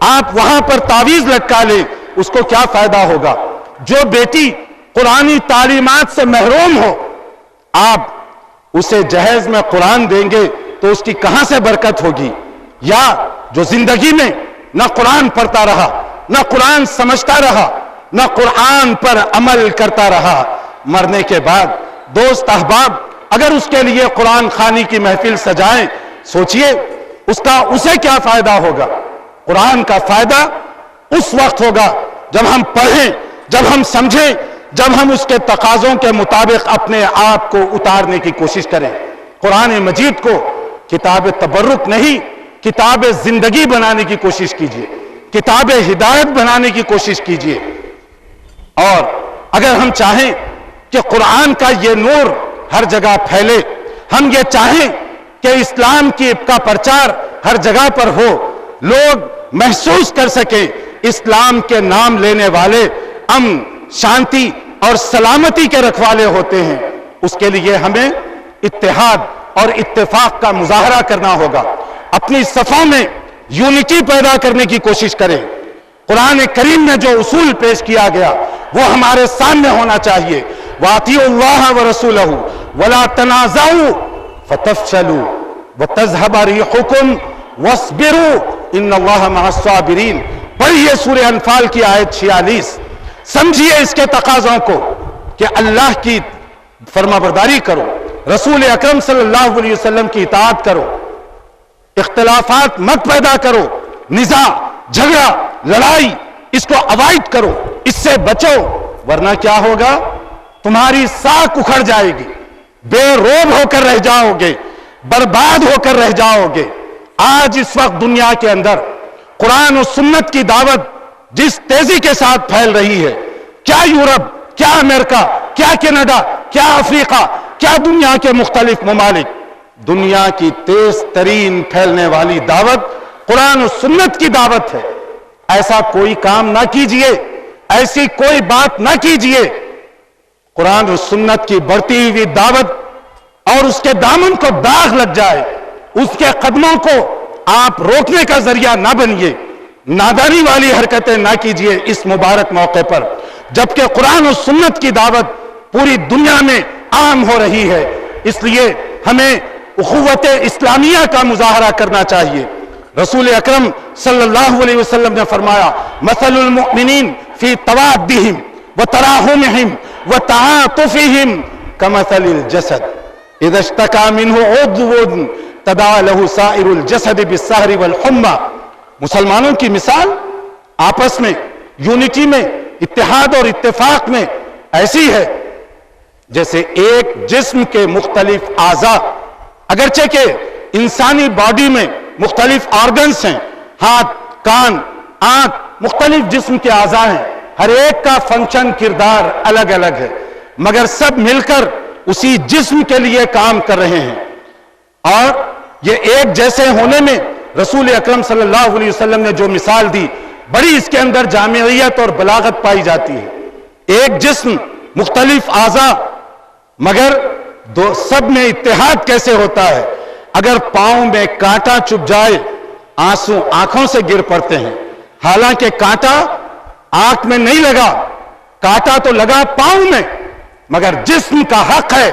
آپ وہاں پر تعویذ لٹکا لیں، اس کو کیا فائدہ ہوگا؟ جو بیٹی قرآنی تعلیمات سے محروم ہو، آپ اسے جہیز میں قرآن دیں گے تو اس کی کہاں سے برکت ہوگی؟ یا جو زندگی میں نہ قرآن پڑھتا رہا، نہ قرآن سمجھتا رہا، نہ قرآن پر عمل کرتا رہا، مرنے کے بعد دوست احباب اگر اس کے لیے قرآن خوانی کی محفل سجائیں، سوچئے اسے کیا فائدہ ہوگا؟ قرآن کا فائدہ اس وقت ہوگا جب ہم پڑھیں، جب ہم سمجھیں، جب ہم اس کے تقاضوں کے مطابق اپنے آپ کو اتارنے کی کوشش کریں۔ قرآن مجید کو کتاب تبرک نہیں، کتاب زندگی بنانے کی کوشش کیجئے، کتاب ہدایت بنانے کی کوشش کیجئے۔ اور اگر ہم چاہیں کہ قرآن کا یہ نور ہر جگہ پھیلے، ہم یہ چاہیں کہ اسلام کا پرچار ہر جگہ پر ہو، لوگ محسوس کر سکیں اسلام کے نام لینے والے امن، شانتی اور سلامتی کے رکھوالے ہوتے ہیں، اس کے لیے ہمیں اتحاد اور اتفاق کا مظاہرہ کرنا ہوگا۔ اپنی صفوں میں یونٹی پیدا کرنے کی کوشش کریں۔ قرآن کریم میں جو اصول پیش کیا گیا وہ ہمارے سامنے ہونا چاہیے۔ وَأَطِيعُوا اللَّهَ وَرَسُولَهُ وَلَا تَنَازَعُوا فَتَفْشَلُوا وَتَذْهَبَ رِيحُكُمْ وَاصْبِرُوا إِنَّ اللَّهَ مَعَ الصَّابِرِينَ۔ پڑھیے سورہ انفال کی آیت 46، سمجھیے اس کے تقاضوں کو کہ اللہ کی فرمانبرداری کرو، رسول اکرم صلی اللہ علیہ وسلم کی اطاعت کرو، اختلافات مت پیدا کرو، نزاع، جھگڑا، لڑائی اس کو اوائڈ کرو، اس سے بچو، ورنہ کیا ہوگا؟ تمہاری ساکھ اکھڑ جائے گی، بے روب ہو کر رہ جاؤ گے، برباد ہو کر رہ جاؤ گے۔ آج اس وقت دنیا کے اندر قرآن و سنت کی دعوت جس تیزی کے ساتھ پھیل رہی ہے، کیا یورپ، کیا امریکہ، کیا کینیڈا، کیا افریقہ، کیا دنیا کے مختلف ممالک، دنیا کی تیز ترین پھیلنے والی دعوت قرآن و سنت کی دعوت ہے۔ ایسا کوئی کام نہ کیجئے، ایسی کوئی بات نہ کیجئے، قرآن و سنت کی بڑھتی ہوئی دعوت اور اس کے دامن کو داغ لگ جائے، اس کے قدموں کو آپ روکنے کا ذریعہ نہ بنیے، نادانی والی حرکتیں نہ کیجئے اس مبارک موقع پر، جبکہ قرآن و سنت کی دعوت پوری دنیا میں عام ہو رہی ہے۔ اس لیے ہمیں اخوت اسلامیہ کا مظاہرہ کرنا چاہیے۔ رسول اکرم صلی اللہ علیہ وسلم نے فرمایا، مثل المؤمنین فی توادہم وتراحمہم وتعاطفہم کمثل الجسد اذا اشتکا منہ عضو تداعی لہ سائر الجسد بالسہر والحمى۔ مسلمانوں کی مثال آپس میں یونٹی میں، اتحاد اور اتفاق میں ایسی ہے جیسے ایک جسم کے مختلف اعضاء، اگرچہ کہ انسانی باڈی میں مختلف آرگنز ہیں، ہاتھ، کان، آنکھ، مختلف جسم کے اعضاء ہیں، ہر ایک کا فنکشن، کردار الگ الگ ہے، مگر سب مل کر اسی جسم کے لیے کام کر رہے ہیں۔ اور یہ ایک جیسے ہونے میں رسول اکرم صلی اللہ علیہ وسلم نے جو مثال دی، بڑی اس کے اندر جامعیت اور بلاغت پائی جاتی ہے۔ ایک جسم، مختلف اعضاء، مگر سب میں اتحاد کیسے ہوتا ہے؟ اگر پاؤں میں کانٹا چبھ جائے، آنسو آنکھوں سے گر پڑتے ہیں، حالانکہ کانٹا آنکھ میں نہیں لگا، کانٹا تو لگا پاؤں میں، مگر جسم کا حق ہے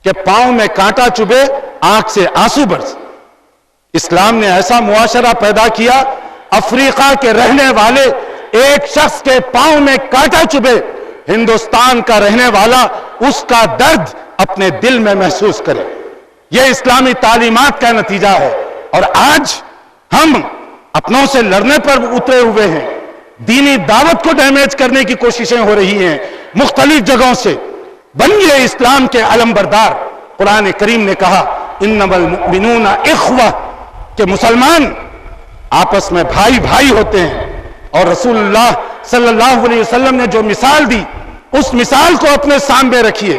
کہ پاؤں میں کانٹا چبھے، آنکھ سے آنسو برس۔ اسلام نے ایسا معاشرہ پیدا کیا، افریقہ کے رہنے والے ایک شخص کے پاؤں میں کانٹا چبھے، ہندوستان کا رہنے والا اس کا درد اپنے دل میں محسوس کرے۔ یہ اسلامی تعلیمات کا نتیجہ ہے۔ اور آج ہم اپنوں سے لڑنے پر اترے ہوئے ہیں، دینی دعوت کو ڈیمیج کرنے کی کوششیں ہو رہی ہیں مختلف جگہوں سے۔ بنیے اسلام کے علم بردار۔ قرآن کریم نے کہا انما المؤمنون اخوہ، کہ مسلمان آپس میں بھائی بھائی ہوتے ہیں۔ اور رسول اللہ صلی اللہ علیہ وسلم نے جو مثال دی، اس مثال کو اپنے سامنے رکھیے۔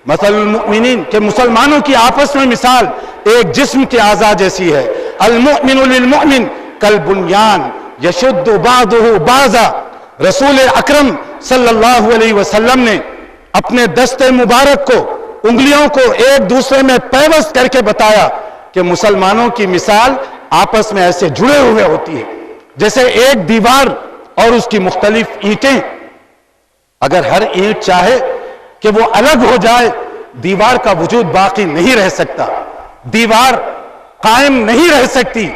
مثل المؤمنین، کہ مسلمانوں کی آپس میں مثال ایک جسم کے اعضاء جیسی ہے۔ المؤمن للمؤمن کالبنیان یشد بعضہ بعضا۔ رسول اکرم صلی اللہ علیہ وسلم نے اپنے دست مبارک کو، انگلیوں کو ایک دوسرے میں پیوست کر کے بتایا کہ مسلمانوں کی مثال آپس میں ایسے جڑے ہوئے ہوتی ہے جیسے ایک دیوار اور اس کی مختلف اینٹیں۔ اگر ہر اینٹ چاہے کہ وہ الگ ہو جائے، دیوار کا وجود باقی نہیں رہ سکتا، دیوار قائم نہیں رہ سکتی۔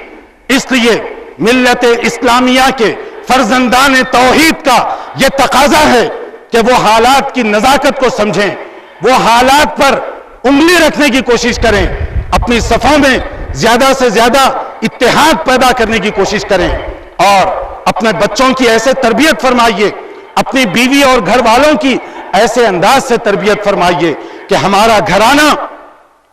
اس لیے ملت اسلامیہ کے فرزندان توحید کا یہ تقاضا ہے کہ وہ حالات کی نزاکت کو سمجھیں، وہ حالات پر انگلی رکھنے کی کوشش کریں، اپنی صفوں میں زیادہ سے زیادہ اتحاد پیدا کرنے کی کوشش کریں، اور اپنے بچوں کی ایسے تربیت فرمائیے، اپنی بیوی اور گھر والوں کی ایسے انداز سے تربیت فرمائیے کہ ہمارا گھرانہ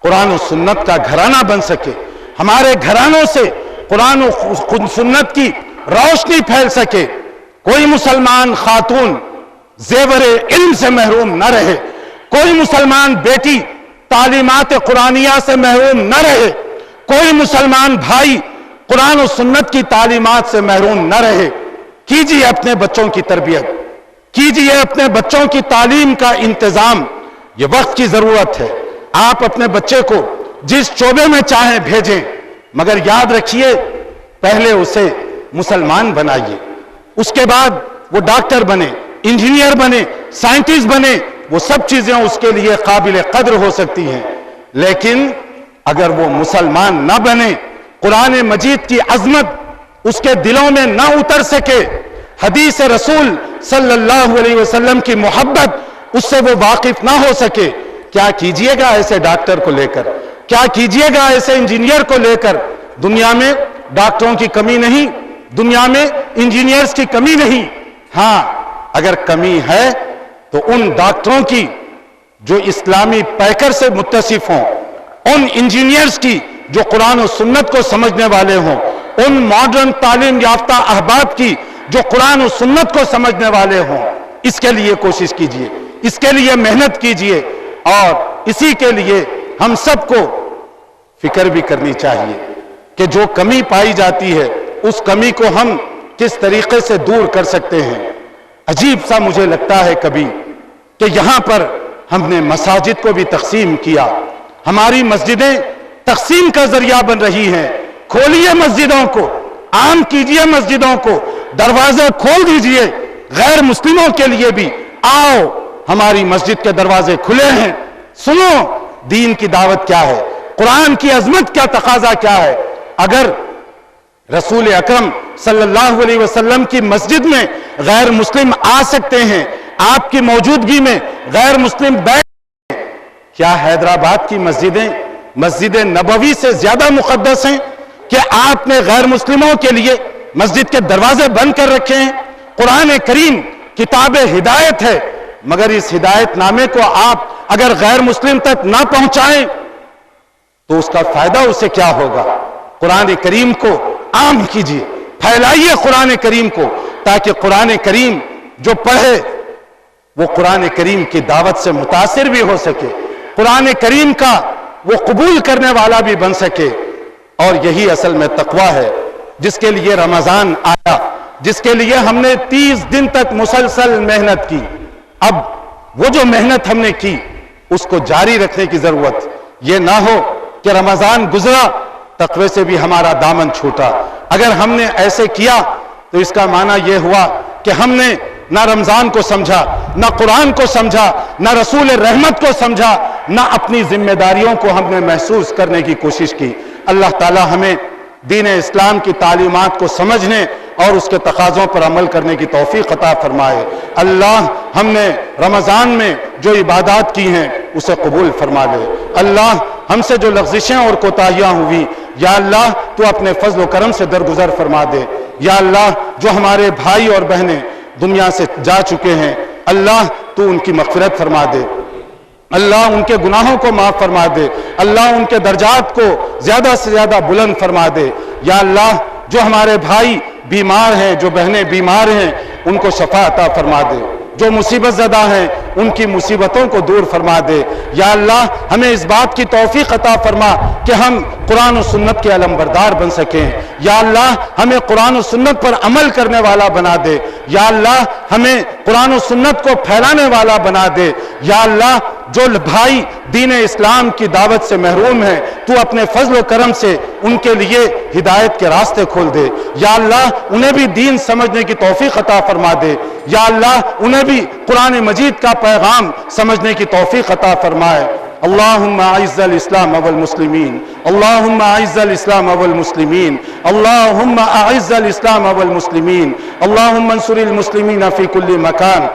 قرآن و سنت کا گھرانہ بن سکے، ہمارے گھرانوں سے قرآن و سنت کی روشنی پھیل سکے۔ کوئی مسلمان خاتون زیور علم سے محروم نہ رہے، کوئی مسلمان بیٹی تعلیمات قرآنیہ سے محروم نہ رہے، کوئی مسلمان بھائی قرآن و سنت کی تعلیمات سے محروم نہ رہے۔ کیجئے اپنے بچوں کی تربیت، کیجئے اپنے بچوں کی تعلیم کا انتظام۔ یہ وقت کی ضرورت ہے۔ آپ اپنے بچے کو جس شعبے میں چاہیں بھیجیں، مگر یاد رکھیے پہلے اسے مسلمان بنائیے، اس کے بعد وہ ڈاکٹر بنے، انجینئر بنے، سائنٹسٹ بنے، وہ سب چیزیں اس کے لیے قابل قدر ہو سکتی ہیں۔ لیکن اگر وہ مسلمان نہ بنے، قرآن مجید کی عظمت اس کے دلوں میں نہ اتر سکے، حدیث رسول صلی اللہ علیہ وسلم کی محبت اس سے وہ واقف نہ ہو سکے، کیا کیجئے گا ایسے ڈاکٹر کو لے کر؟ کیا کیجئے گا ایسے انجینئر کو لے کر؟ دنیا میں ڈاکٹروں کی کمی نہیں، دنیا میں انجینئرز کی کمی نہیں۔ ہاں، اگر کمی ہے تو ان ڈاکٹروں کی جو اسلامی پیکر سے متصف ہوں، ان انجینئرز کی جو قرآن و سنت کو سمجھنے والے ہوں، ان ماڈرن تعلیم یافتہ احباب کی جو قرآن و سنت کو سمجھنے والے ہوں۔ اس کے لیے کوشش کیجئے، اس کے لیے محنت کیجئے، اور اسی کے لیے ہم سب کو فکر بھی کرنی چاہیے کہ جو کمی پائی جاتی ہے اس کمی کو ہم کس طریقے سے دور کر سکتے ہیں۔ عجیب سا مجھے لگتا ہے کبھی کہ یہاں پر ہم نے مساجد کو بھی تقسیم کیا، ہماری مسجدیں تقسیم کا ذریعہ بن رہی ہیں۔ کھولیے مسجدوں کو، عام کیجئے مسجدوں کو، دروازے کھول دیجئے غیر مسلموں کے لیے بھی۔ آؤ، ہماری مسجد کے دروازے کھلے ہیں، سنو دین کی دعوت کیا ہے، قرآن کی عظمت کیا تقاضا کیا ہے۔ اگر رسول اکرم صلی اللہ علیہ وسلم کی مسجد میں غیر مسلم آ سکتے ہیں، آپ کی موجودگی میں غیر مسلم بیٹھ، کیا حیدرآباد کی مسجدیں مسجد نبوی سے زیادہ مقدس ہیں کہ آپ نے غیر مسلموں کے لیے مسجد کے دروازے بند کر رکھے ہیں؟ قرآن کریم کتاب ہدایت ہے، مگر اس ہدایت نامے کو آپ اگر غیر مسلم تک نہ پہنچائیں تو اس کا فائدہ اسے کیا ہوگا؟ قرآن کریم کو عام کیجئے، پھیلائیے قرآن کریم کو، تاکہ قرآن کریم جو پڑھے وہ قرآن کریم کی دعوت سے متاثر بھی ہو سکے، قرآن کریم کا وہ قبول کرنے والا بھی بن سکے۔ اور یہی اصل میں تقوی ہے جس کے لیے رمضان آیا، جس کے لیے ہم نے 30 دن تک مسلسل محنت کی۔ اب وہ جو محنت ہم نے کی اس کو جاری رکھنے کی ضرورت، یہ نہ ہو کہ رمضان گزرا تقوی سے بھی ہمارا دامن چھوٹا۔ اگر ہم نے ایسے کیا تو اس کا معنی یہ ہوا کہ ہم نے نہ رمضان کو سمجھا، نہ قرآن کو سمجھا، نہ رسول رحمت کو سمجھا، نہ اپنی ذمہ داریوں کو ہم نے محسوس کرنے کی کوشش کی۔ اللہ تعالی ہمیں دین اسلام کی تعلیمات کو سمجھنے اور اس کے تقاضوں پر عمل کرنے کی توفیق عطا فرمائے۔ اللہ ہم نے رمضان میں جو عبادات کی ہیں اسے قبول فرما لے۔ اللہ ہم سے جو لغزشیں اور کوتاہیاں ہوئی، یا اللہ تو اپنے فضل و کرم سے درگزر فرما دے۔ یا اللہ جو ہمارے بھائی اور بہنیں دنیا سے جا چکے ہیں، اللہ تو ان کی مغفرت فرما دے، اللہ ان کے گناہوں کو معاف فرما دے، اللہ ان کے درجات کو زیادہ سے زیادہ بلند فرما دے۔ یا اللہ جو ہمارے بھائی بیمار ہیں، جو بہنیں بیمار ہیں، ان کو شفا عطا فرما دے، جو مصیبت زدہ ہیں ان کی مصیبتوں کو دور فرما دے۔ یا اللہ ہمیں اس بات کی توفیق عطا فرما کہ ہم قرآن و سنت کے علمبردار بن سکیں۔ یا اللہ ہمیں قرآن و سنت پر عمل کرنے والا بنا دے۔ یا اللہ ہمیں قرآن و سنت کو پھیلانے والا بنا دے۔ یا اللہ جو بھائی دین اسلام کی دعوت سے محروم ہیں، تو اپنے فضل و کرم سے ان کے لیے ہدایت کے راستے کھول دے۔ یا اللہ انہیں بھی دین سمجھنے کی توفیق عطا فرما دے۔ یا اللہ انہیں بھی قرآن مجید کا پیغام سمجھنے کی توفیق عطا فرمائے۔ اللہم اعز الاسلام والمسلمین، اللہم اعز الاسلام والمسلمین، اللہم اعز الاسلام والمسلمین، اللہم انصر المسلمین فی کل مکان۔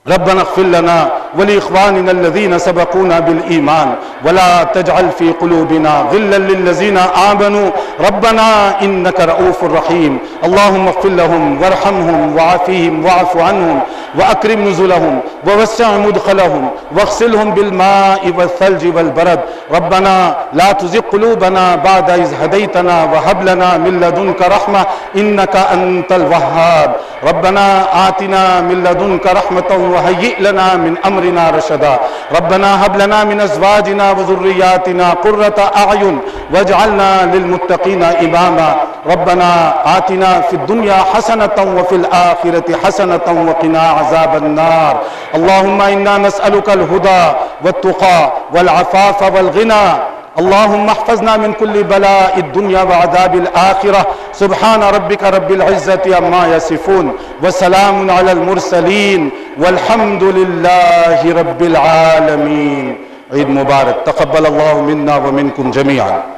ربنا اغفر لنا ولإخواننا الذين سبقونا بالإيمان ولا تجعل في قلوبنا غلا للذين آمنوا ربنا إنك رؤوف رحيم اللهم اغفر لهم وارحمهم وعافهم واعف عنهم وأكرم نزلهم ووسع مدخلهم واغسلهم بالماء والثلج والبرد ربنا لا تزغ قلوبنا بعد إذ هديتنا وهب لنا من لدنك رحمة إنك أنت الوهاب ربنا آتنا من لدنك رحمة وهيئ لنا من أمرنا رشدا ربنا هب لنا من أزواجنا وذرياتنا قرة أعين واجعلنا للمتقين إماما ربنا آتنا في الدنيا حسنة وفي الآخرة حسنة وقنا عذاب النار اللهم إنا نسألك الهدى والتقى والعفاف والغنى اللهم احفظنا من كل بلاء الدنيا وعذاب الآخرة سبحان ربك رب العزة عما يصفون وسلام على المرسلين والحمد لله رب العالمين عيد مبارك تقبل الله منا ومنكم جميعا